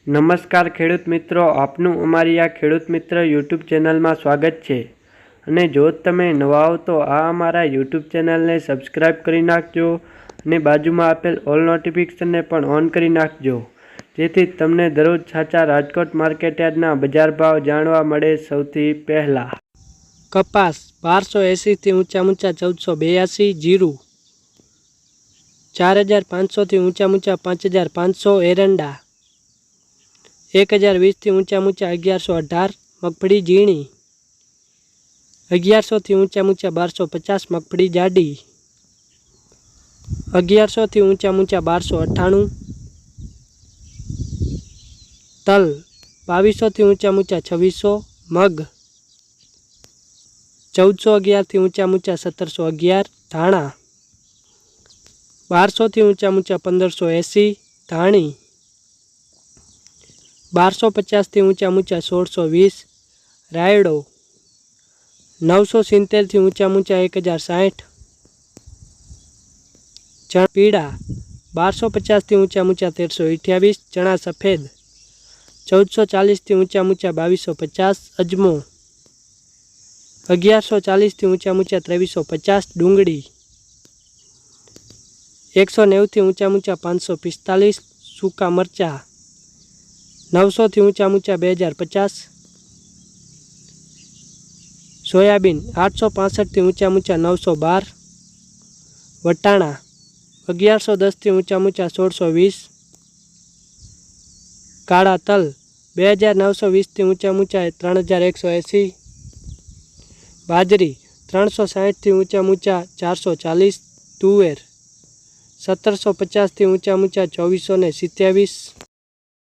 નમસ્કાર ખેડૂત મિત્રો, આપનું અમારી આ ખેડૂત મિત્ર યુટ્યુબ ચેનલમાં સ્વાગત છે. અને જો તમે નવા હો તો આ અમારા યુટ્યુબ ચેનલને સબસ્ક્રાઈબ કરી નાખજો અને બાજુમાં આપેલ ઓલ નોટિફિકેશનને પણ ઓન કરી નાખજો, જેથી તમને દરરોજ સાચા રાજકોટ માર્કેટયાર્ડના બજાર ભાવ જાણવા મળે સૌથી પહેલાં. કપાસ 1280 થી ઊંચા 1482, જીરું 4500 થી ઊંચા 5500, એરંડા 1020 થી ઊંચા 1118, મગફળી ઝીણી 1100 થી ઊંચા 1250, મગફળી જાડી 1100 થી ઊંચા 1298, તલ 2200 થી ઊંચા 2600, મગ 1411 થી ઊંચા 1711, ધાણા 1200 થી ઊંચા 1580, ધાણી 1250 થી ઊંચા 1620, રાયડો 970 થી ઊંચા 1060, ચણા પીળા 1250 થી ઊંચા 1328, ચણા સફેદ 1440 થી ઊંચા 2250, અજમો 1140 થી ઊંચા 2350, ડુંગળી 190 થી ઊંચા 545, સૂકા મરચાં 900 થી ઊંચા 2050, સોયાબીન 865 થી ઊંચા 912, વટાણા 1110 થી ઊંચા 1620, કાળા તલ 2920 થી ઊંચા 3180, બાજરી 360 થી ઊંચા 440, તુવેર 1750 થી ઊંચા 2427,